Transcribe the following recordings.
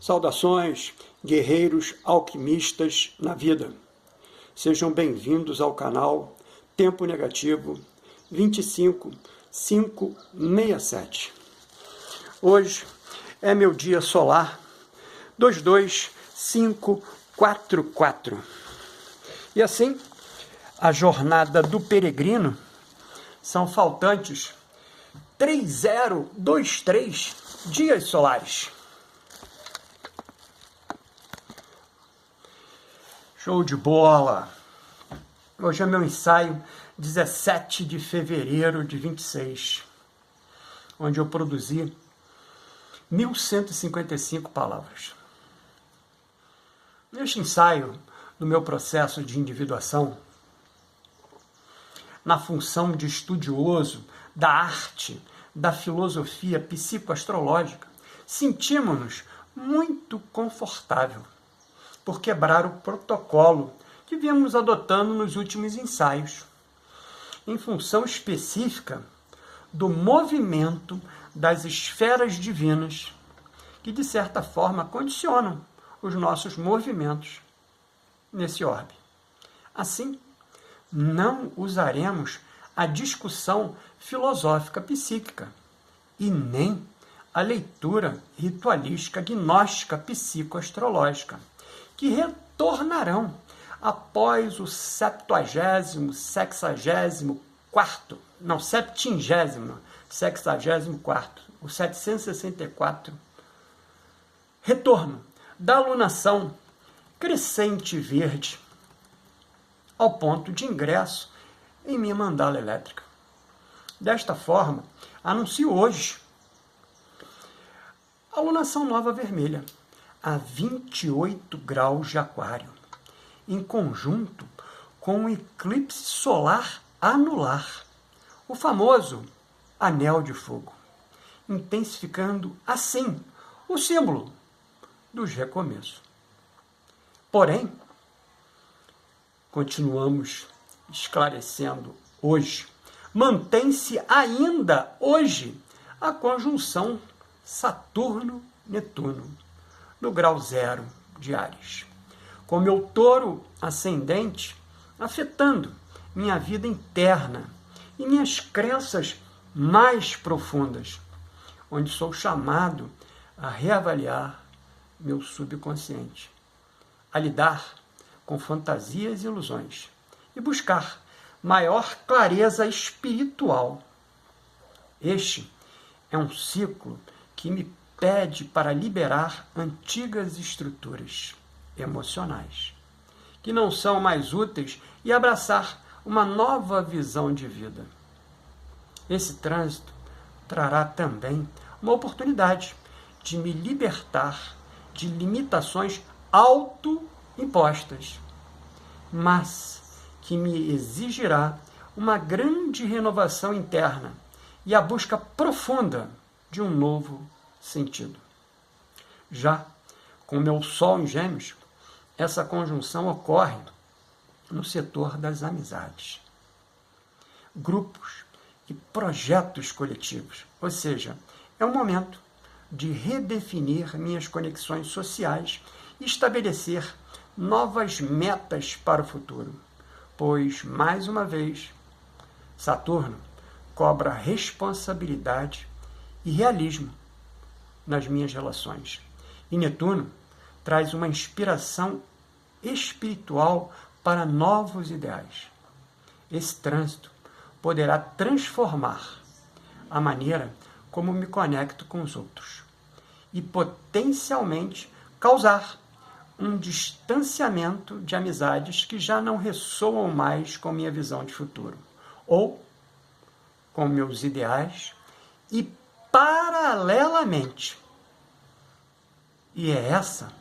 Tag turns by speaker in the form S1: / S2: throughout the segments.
S1: Saudações, guerreiros alquimistas na vida. Sejam bem-vindos ao canal Tempo Negativo 25567. Hoje é meu dia solar 22544. E assim, a jornada do peregrino são faltantes 3023 dias solares. Show de bola! Hoje é meu ensaio 17 de fevereiro de 26, onde eu produzi 1155 palavras. Neste ensaio, no meu processo de individuação, na função de estudioso da arte, da filosofia psicoastrológica, sentimos-nos muito confortável por quebrar o protocolo que viemos adotando nos últimos ensaios, em função específica do movimento das esferas divinas, que de certa forma condicionam os nossos movimentos nesse orbe. Assim, não usaremos a discussão filosófica psíquica e nem a leitura ritualística gnóstica psicoastrológica, que retornarão após o 764, o 764, retorno da alunação crescente verde ao ponto de ingresso em minha mandala elétrica. Desta forma, anuncio hoje a alunação nova vermelha, a 28 graus de aquário, em conjunto com o eclipse solar anular, o famoso anel de fogo, intensificando assim o símbolo dos recomeços. Porém, continuamos esclarecendo hoje, mantém-se ainda hoje a conjunção Saturno-Netuno, no grau 0 de Áries, com meu touro ascendente afetando minha vida interna e minhas crenças mais profundas, onde sou chamado a reavaliar meu subconsciente, a lidar com fantasias e ilusões e buscar maior clareza espiritual. Este é um ciclo que me pede para liberar antigas estruturas emocionais, que não são mais úteis, e abraçar uma nova visão de vida. Esse trânsito trará também uma oportunidade de me libertar de limitações autoimpostas, mas que me exigirá uma grande renovação interna e a busca profunda de um novo sentido. Já com meu Sol em Gêmeos, essa conjunção ocorre no setor das amizades, grupos e projetos coletivos, ou seja, é um momento de redefinir minhas conexões sociais e estabelecer novas metas para o futuro, pois, mais uma vez, Saturno cobra responsabilidade e realismo nas minhas relações. E Netuno traz uma inspiração espiritual para novos ideais. Esse trânsito poderá transformar a maneira como me conecto com os outros e potencialmente causar um distanciamento de amizades que já não ressoam mais com minha visão de futuro ou com meus ideais e, paralelamente, e é essa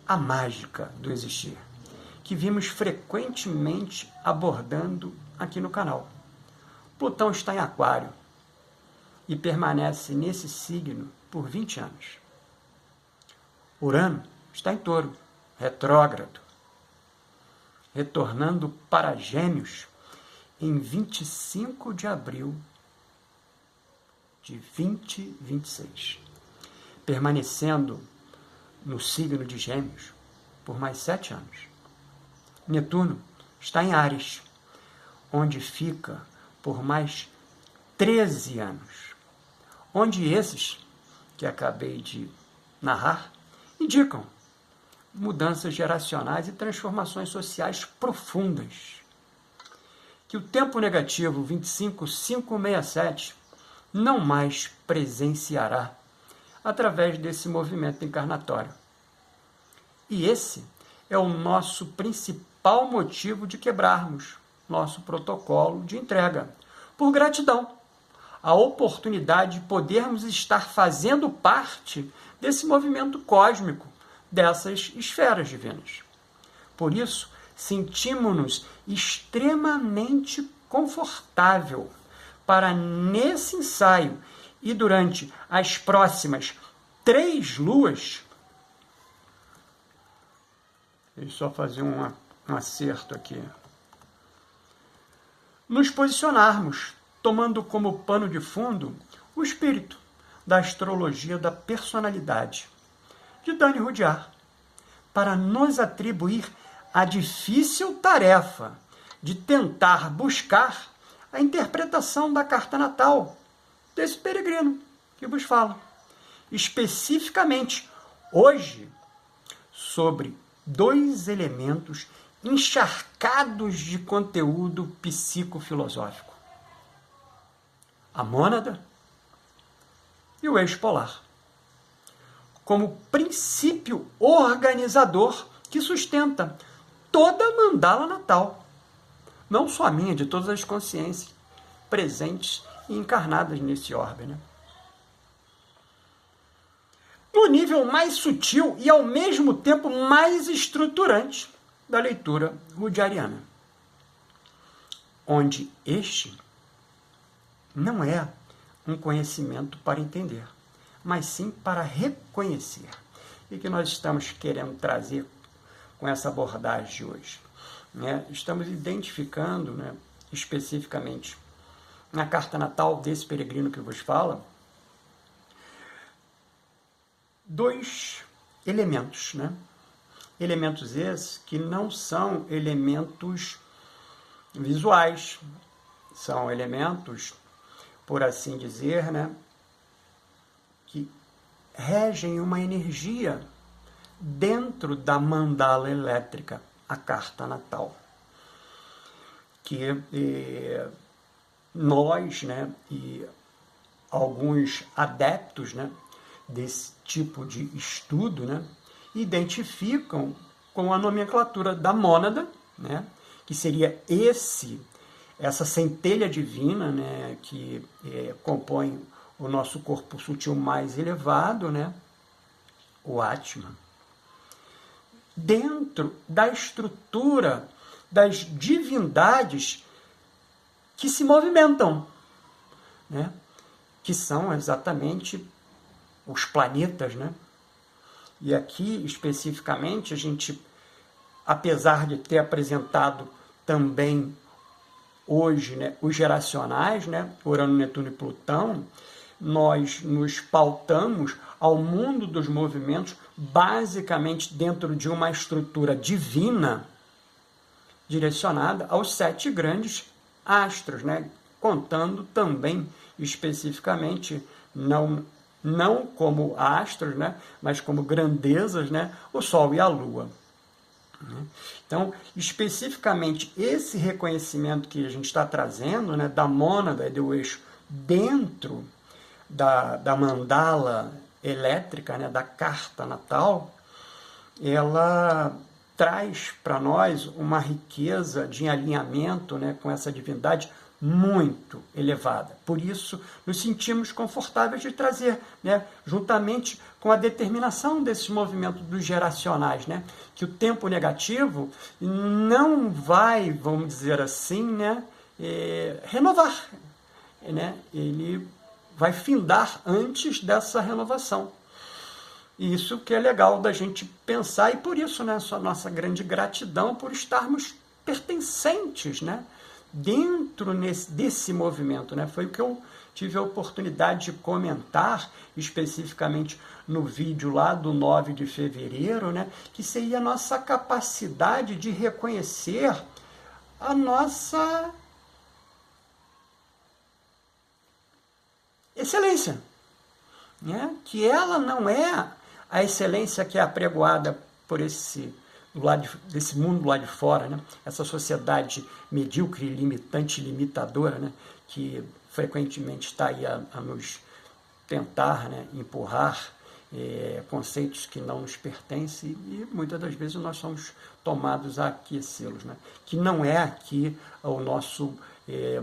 S1: a mágica do existir, que vimos frequentemente abordando aqui no canal. Plutão está em Aquário e permanece nesse signo por 20 anos. Urano está em Touro, retrógrado, retornando para Gêmeos em 25 de abril de 2026. permanecendo no signo de Gêmeos por mais 7 anos. Netuno está em Áries, onde fica por mais 13 anos, onde esses que acabei de narrar indicam mudanças geracionais e transformações sociais profundas, que o tempo negativo 25567 não mais presenciará através desse movimento encarnatório. E esse é o nosso principal motivo de quebrarmos nosso protocolo de entrega, por gratidão, a oportunidade de podermos estar fazendo parte desse movimento cósmico, dessas esferas divinas. Por isso, sentimos-nos extremamente confortável para, nesse ensaio e durante as próximas 3 luas, deixa eu só fazer um acerto aqui, nos posicionarmos, tomando como pano de fundo o espírito da astrologia da personalidade, de Dani Rudyard, para nos atribuir a difícil tarefa de tentar buscar a interpretação da carta natal desse peregrino que vos fala, especificamente hoje, sobre 2 elementos encharcados de conteúdo psicofilosófico: a mônada e o eixo polar, como princípio organizador que sustenta toda a mandala natal, não só a minha, de todas as consciências presentes e encarnadas nesse orbe, né? No nível mais sutil e ao mesmo tempo mais estruturante da leitura rudyardiana, onde este não é um conhecimento para entender, mas sim para reconhecer, e que nós estamos querendo trazer com essa abordagem de hoje, né? Estamos identificando, né, especificamente na carta natal desse peregrino que vos fala, 2 elementos, né? Elementos esses que não são elementos visuais, são elementos, por assim dizer, né, que regem uma energia dentro da mandala elétrica, a carta natal, que nós, né, e alguns adeptos, né, desse tipo de estudo, né, identificam com a nomenclatura da mônada, né, que seria essa centelha divina, né, que compõe o nosso corpo sutil mais elevado, né, o Atman, dentro da estrutura das divindades que se movimentam, né, que são exatamente os planetas, né? E aqui, especificamente, a gente, apesar de ter apresentado também hoje, né, os geracionais, né, Urano, Netuno e Plutão, nós nos pautamos ao mundo dos movimentos basicamente dentro de uma estrutura divina direcionada aos 7 grandes astros, né, contando também especificamente, não como astros, né, mas como grandezas, né, o Sol e a Lua. Então, especificamente, esse reconhecimento que a gente está trazendo, né, da mônada e do eixo dentro da mandala elétrica, né, da carta natal, ela traz para nós uma riqueza de alinhamento, né, com essa divindade muito elevada. Por isso, nos sentimos confortáveis de trazer, né, juntamente com a determinação desses movimentos dos geracionais, né, que o tempo negativo não vai, vamos dizer assim, né, renovar, né, ele vai findar antes dessa renovação. E isso que é legal da gente pensar, e por isso, né, a nossa grande gratidão por estarmos pertencentes, né, dentro desse movimento, né? Foi o que eu tive a oportunidade de comentar especificamente no vídeo lá do 9 de fevereiro, né, que seria a nossa capacidade de reconhecer a nossa excelência, né? Que ela não é a excelência que é apregoada por desse mundo lá de fora, né? Essa sociedade medíocre, limitante, limitadora, né? Que frequentemente está aí a nos tentar, né? Empurrar conceitos que não nos pertencem e muitas das vezes nós somos tomados a aquecê-los, né? Que não é aqui o nosso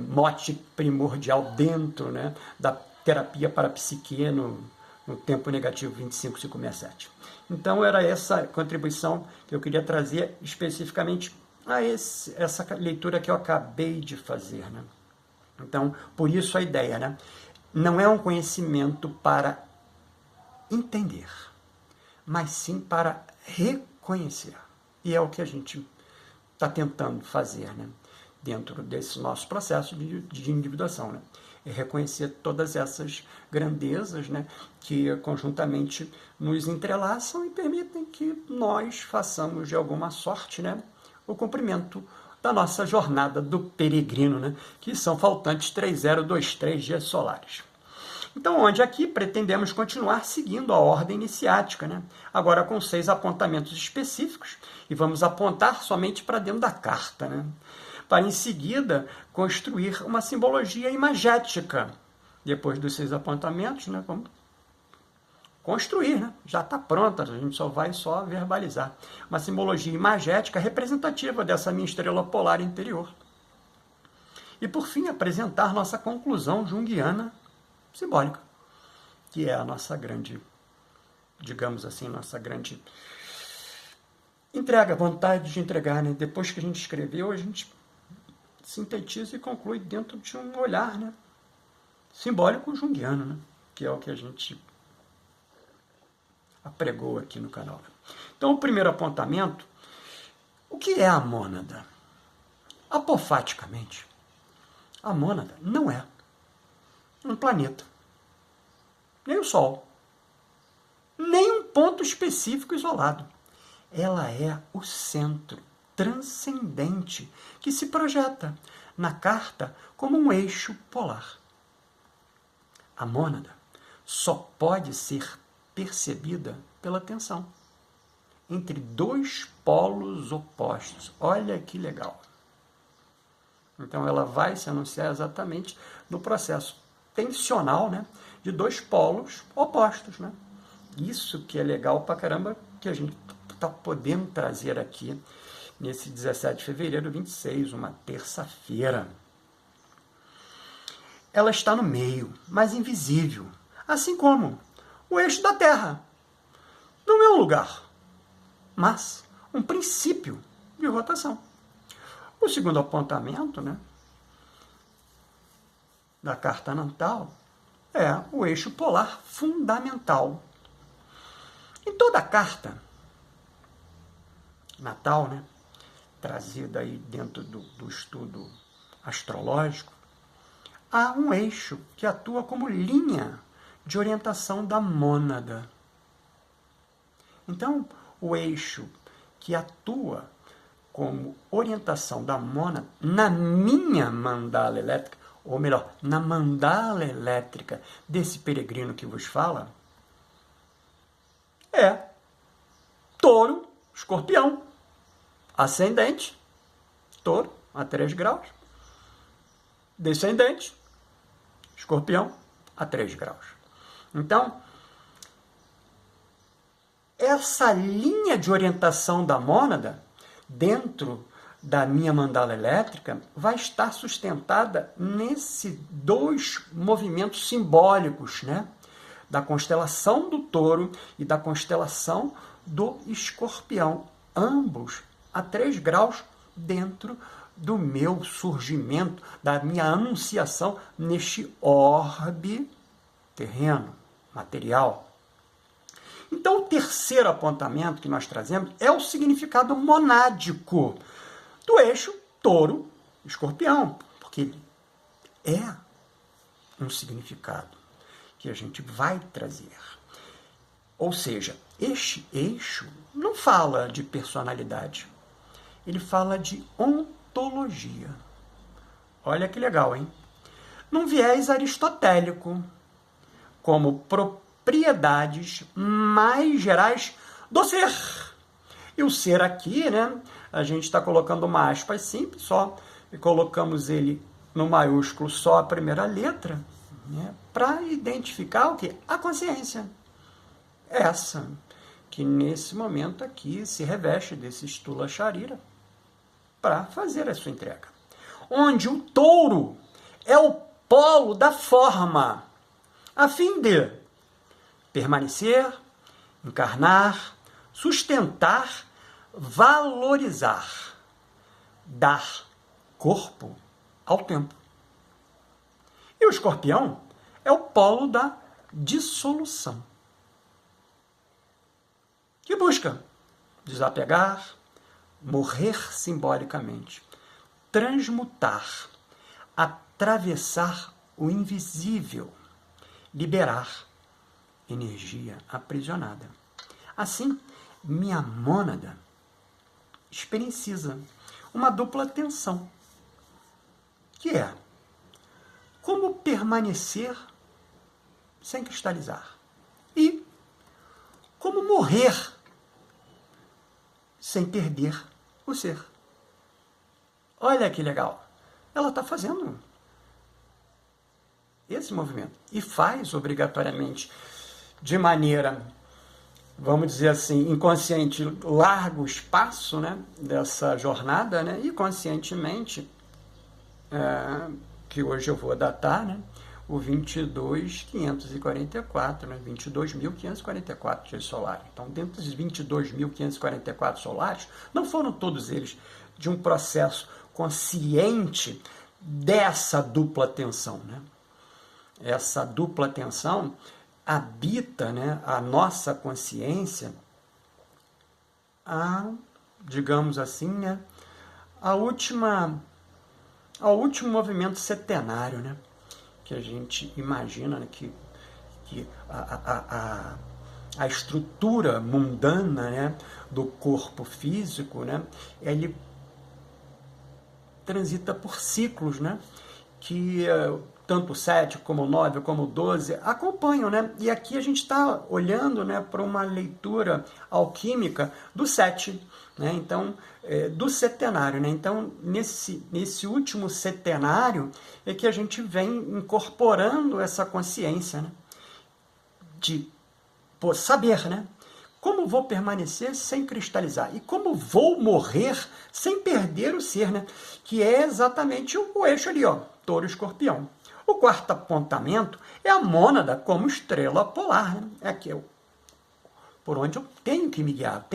S1: mote primordial dentro, né? Da terapia para a psique no tempo negativo 25567. Então era essa contribuição que eu queria trazer especificamente a essa leitura que eu acabei de fazer, né? Então, por isso a ideia, né? Não é um conhecimento para entender, mas sim para reconhecer. E é o que a gente está tentando fazer, né? Dentro desse nosso processo de individuação, né? É reconhecer todas essas grandezas, né, que conjuntamente nos entrelaçam e permitem que nós façamos de alguma sorte, né, o cumprimento da nossa jornada do peregrino, né, que são faltantes 3023 dias solares. Então, onde aqui pretendemos continuar seguindo a ordem iniciática, né, agora com 6 apontamentos específicos, e vamos apontar somente para dentro da carta, né, para em seguida construir uma simbologia imagética. Depois dos 6 apontamentos, né, vamos construir, né? Já está pronta, a gente só vai verbalizar. Uma simbologia imagética representativa dessa minha estrela polar interior. E por fim, apresentar nossa conclusão junguiana simbólica, que é a nossa grande, digamos assim, nossa grande entrega, vontade de entregar, né? Depois que a gente escreveu, a gente sintetiza e conclui dentro de um olhar, né, simbólico junguiano, né, que é o que a gente apregou aqui no canal. Então, o primeiro apontamento, o que é a mônada? Apofaticamente, a mônada não é um planeta, nem o Sol, nem um ponto específico isolado. Ela é o centro transcendente que se projeta na carta como um eixo polar. A mônada só pode ser percebida pela tensão entre 2 polos opostos. Olha que legal! Então ela vai se anunciar exatamente no processo tensional, né, de 2 polos opostos, né? Isso que é legal pra caramba, que a gente está podendo trazer aqui nesse 17 de fevereiro, 26, uma terça-feira. Ela está no meio, mas invisível, assim como o eixo da Terra. Não é um lugar, mas um princípio de rotação. O segundo apontamento, né, da carta natal é o eixo polar fundamental. Em toda a carta natal, né, trazida aí dentro do estudo astrológico, há um eixo que atua como linha de orientação da mônada. Então, o eixo que atua como orientação da mônada na minha mandala elétrica, ou melhor, na mandala elétrica desse peregrino que vos fala, é Touro, Escorpião, ascendente, Touro, a 3 graus, descendente, Escorpião, a 3 graus. Então, essa linha de orientação da mônada, dentro da minha mandala elétrica, vai estar sustentada nesses 2 movimentos simbólicos, né? Da constelação do Touro e da constelação do Escorpião, ambos a 3 graus dentro do meu surgimento, da minha anunciação neste orbe terreno, material. Então, o terceiro apontamento que nós trazemos é o significado monádico do eixo Touro-Escorpião, porque ele é um significado que a gente vai trazer. Ou seja, este eixo não fala de personalidade, ele fala de ontologia. Olha que legal, hein? Num viés aristotélico, como propriedades mais gerais do ser. E o ser aqui, né? A gente está colocando uma aspas simples só, e colocamos ele no maiúsculo só a primeira letra, né, para identificar o quê? A consciência. Essa, que nesse momento aqui se reveste desse Stula Sharira para fazer a sua entrega. Onde o touro é o polo da forma, a fim de permanecer, encarnar, sustentar, valorizar, dar corpo ao tempo. E o escorpião é o polo da dissolução, que busca desapegar, morrer simbolicamente, transmutar, atravessar o invisível, liberar energia aprisionada. Assim, minha mônada experiencia uma dupla tensão, que é como permanecer sem cristalizar e como morrer sem perder o ser. Olha que legal. Ela está fazendo esse movimento e faz obrigatoriamente de maneira, vamos dizer assim, inconsciente, largo espaço, né, dessa jornada, né, e conscientemente, que hoje eu vou datar, né, o 22.544, né, 22.544 dias solares. Então, dentro dos 22.544 solares, não foram todos eles de um processo consciente dessa dupla tensão, né? Essa dupla tensão habita, né, a nossa consciência, digamos assim, né, ao último movimento setenário, né, que a gente imagina, né, que a estrutura mundana, né, do corpo físico, né, ele transita por ciclos, né, que tanto o 7, como o 9, como o 12 acompanham, né? E aqui a gente está olhando, né, para uma leitura alquímica do 7, né? Então, do setenário, né? Então, nesse último setenário é que a gente vem incorporando essa consciência, né, de saber, né, como vou permanecer sem cristalizar e como vou morrer sem perder o ser, né, que é exatamente o eixo ali, ó, touro-escorpião. O quarto apontamento é a mônada como estrela polar, né? É aqui, por onde eu tenho que me guiar,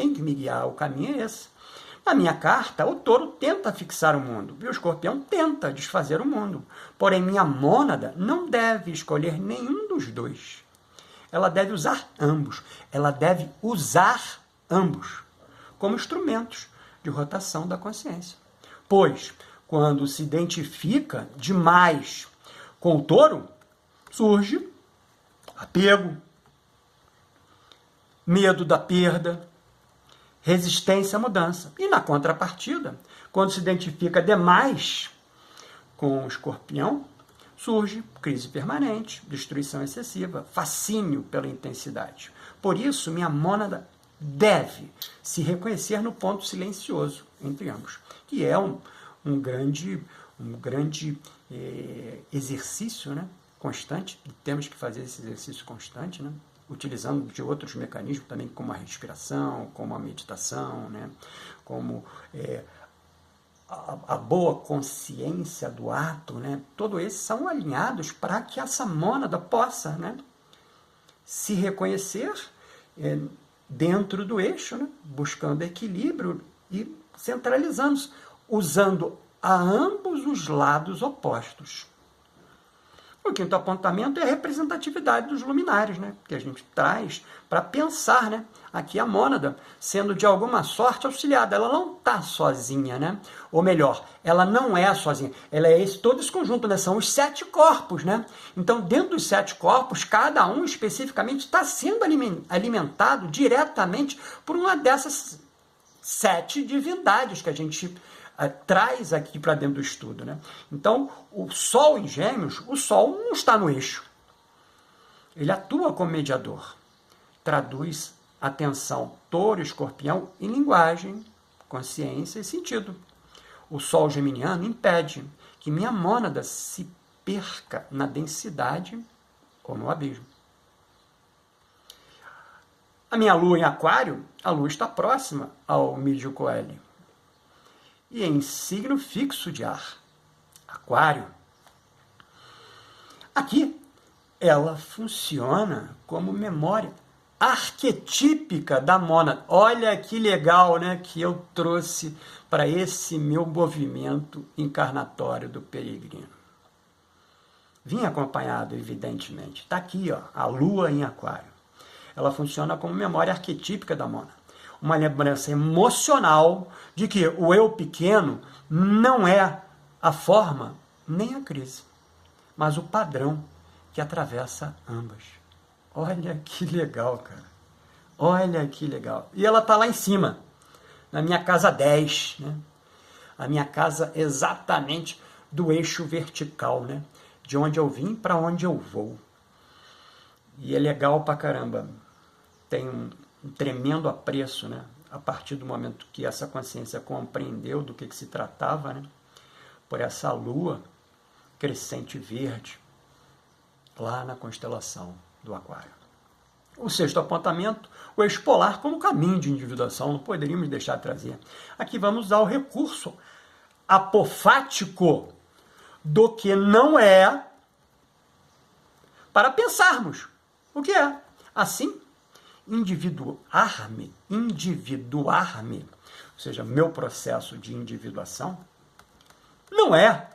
S1: o caminho é esse. Na minha carta, o touro tenta fixar o mundo e o escorpião tenta desfazer o mundo. Porém, minha mônada não deve escolher nenhum dos dois. Ela deve usar ambos. Ela deve usar ambos como instrumentos de rotação da consciência. Pois, quando se identifica demais com o touro, surge apego, medo da perda, resistência à mudança. E na contrapartida, quando se identifica demais com o escorpião, surge crise permanente, destruição excessiva, fascínio pela intensidade. Por isso, minha mônada deve se reconhecer no ponto silencioso entre ambos, que é um grande exercício, né, constante, e temos que fazer esse exercício constante, né, utilizando de outros mecanismos também, como a respiração, como a meditação, né, como a boa consciência do ato, né, todos esses são alinhados para que essa mônada possa, né, se reconhecer dentro do eixo, né, buscando equilíbrio e centralizando-se, usando a ambos os lados opostos. O quinto apontamento é a representatividade dos luminares, né? Que a gente traz para pensar, né? Aqui a mônada, sendo de alguma sorte auxiliada, ela não está sozinha, né? Ou melhor, ela não é sozinha, ela é todo esse conjunto, né? São os 7 corpos, né? Então, dentro dos 7 corpos, cada um especificamente está sendo alimentado diretamente por uma dessas 7 divindades que a gente traz aqui para dentro do estudo, né? Então, o Sol em Gêmeos, o Sol não está no eixo. Ele atua como mediador. Traduz atenção, Touro, Escorpião em linguagem, consciência e sentido. O Sol geminiano impede que minha mônada se perca na densidade ou no abismo. A minha Lua em Aquário, a Lua está próxima ao Mídio Coelho. E em signo fixo de ar, Aquário. Aqui, ela funciona como memória arquetípica da mônada. Olha que legal, né, que eu trouxe para esse meu movimento encarnatório do peregrino. Vim acompanhado, evidentemente. Está aqui, ó, a Lua em Aquário. Ela funciona como memória arquetípica da mônada. Uma lembrança emocional de que o eu pequeno não é a forma nem a crise, mas o padrão que atravessa ambas. Olha que legal, cara. Olha que legal. E ela está lá em cima, na minha casa 10, né? A minha casa exatamente do eixo vertical, né? De onde eu vim para onde eu vou. E é legal pra caramba. Tem um tremendo apreço, né? A partir do momento que essa consciência compreendeu do que se tratava, né? Por essa lua crescente verde, lá na constelação do Aquário. O sexto apontamento, o eixo polar como caminho de individuação, não poderíamos deixar de trazer. Aqui vamos usar o recurso apofático do que não é para pensarmos o que é. Assim, individuar-me, ou seja, meu processo de individuação, não é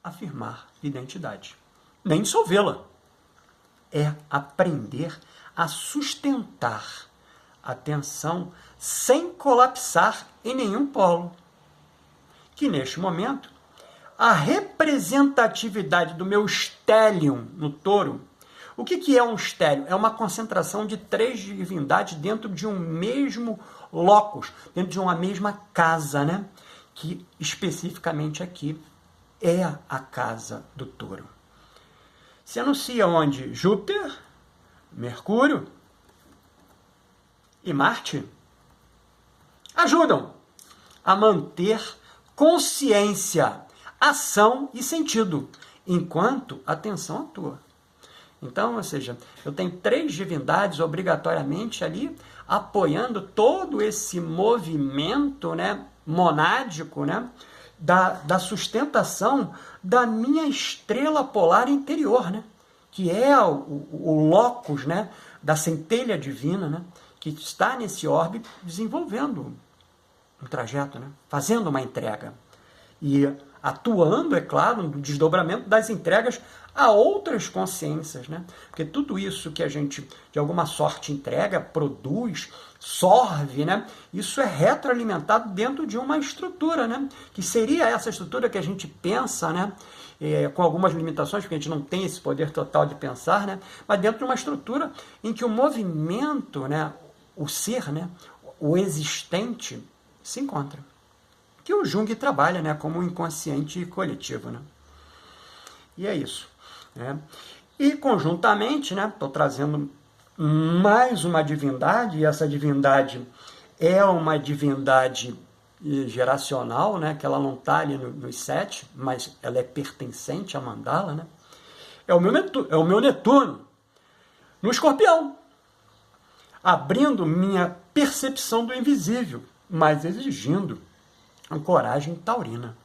S1: afirmar identidade, nem dissolvê-la. É aprender a sustentar a atenção sem colapsar em nenhum polo. Que neste momento, a representatividade do meu stellium no touro. O que é um stellium? É uma concentração de 3 divindades dentro de um mesmo locus, dentro de uma mesma casa, né? Que especificamente aqui é a casa do touro. Se anuncia onde Júpiter, Mercúrio e Marte ajudam a manter consciência, ação e sentido, enquanto a atenção atua. Então, ou seja, eu tenho 3 divindades obrigatoriamente ali apoiando todo esse movimento, né, monádico, né, da sustentação da minha estrela polar interior, né, que é o locus, né, da centelha divina, né, que está nesse orbe desenvolvendo um trajeto, né, fazendo uma entrega. E atuando, é claro, no desdobramento das entregas a outras consciências, né? Porque tudo isso que a gente, de alguma sorte, entrega, produz, sorve, né? Isso é retroalimentado dentro de uma estrutura, né? Que seria essa estrutura que a gente pensa, né? Com algumas limitações, porque a gente não tem esse poder total de pensar, né? Mas dentro de uma estrutura em que o movimento, né? O ser, né? O existente se encontra. Que o Jung trabalha, né, como inconsciente coletivo, né? E é isso, né? E conjuntamente, né, estou trazendo mais uma divindade, e essa divindade é uma divindade geracional, né, que ela não está ali nos 7, mas ela é pertencente à mandala, né? É o meu Netuno no Escorpião, abrindo minha percepção do invisível, mas exigindo a coragem taurina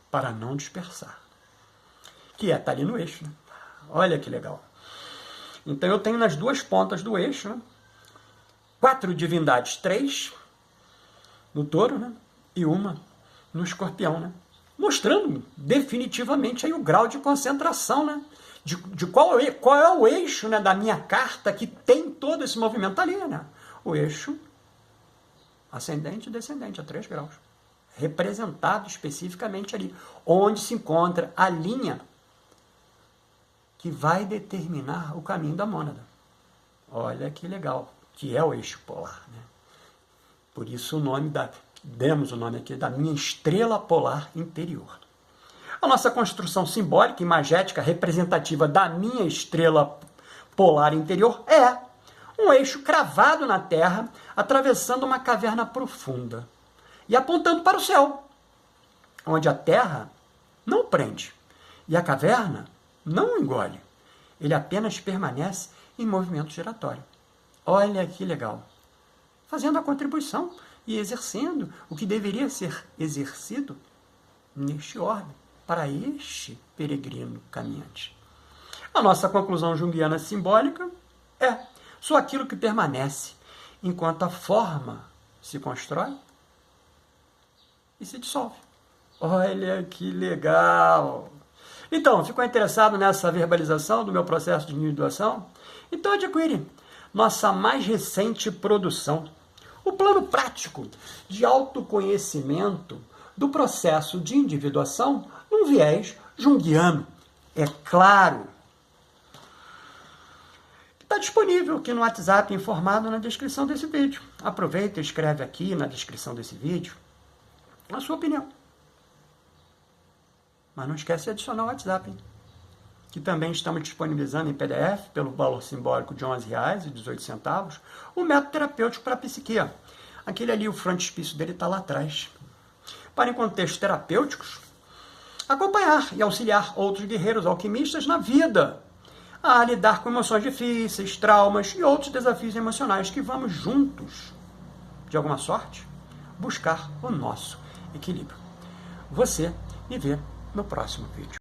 S1: para não dispersar, que está ali no eixo, né? Olha que legal. Então eu tenho nas 2 pontas do eixo, né, 4 divindades, 3 no touro, né, e uma no escorpião, né, mostrando definitivamente aí o grau de concentração, né? De qual é o eixo, né, da minha carta que tem todo esse movimento ali, né? O eixo ascendente e descendente, a 3 graus. Representado especificamente ali, onde se encontra a linha que vai determinar o caminho da mônada. Olha que legal, que é o eixo polar, né? Por isso demos o nome aqui da minha estrela polar interior. A nossa construção simbólica, imagética, representativa da minha estrela polar interior é um eixo cravado na Terra, atravessando uma caverna profunda e apontando para o céu, onde a Terra não prende e a caverna não engole. Ele apenas permanece em movimento giratório. Olha que legal! Fazendo a contribuição e exercendo o que deveria ser exercido neste orbe, para este peregrino caminhante. A nossa conclusão junguiana simbólica é: só aquilo que permanece enquanto a forma se constrói e se dissolve. Olha que legal! Então, ficou interessado nessa verbalização do meu processo de individuação? Então adquire nossa mais recente produção, o plano prático de autoconhecimento do processo de individuação num viés junguiano. É claro. Está disponível aqui no WhatsApp, informado na descrição desse vídeo. Aproveita e escreve aqui na descrição desse vídeo a sua opinião. Mas não esquece de adicionar o WhatsApp, hein? Que também estamos disponibilizando em PDF, pelo valor simbólico de R$ 11,18, o método terapêutico para a psique. Aquele ali, o frontispício dele está lá atrás. Para, em contextos terapêuticos, acompanhar e auxiliar outros guerreiros alquimistas na vida, a lidar com emoções difíceis, traumas e outros desafios emocionais que vamos juntos, de alguma sorte, buscar o nosso equilíbrio. Você me vê no próximo vídeo.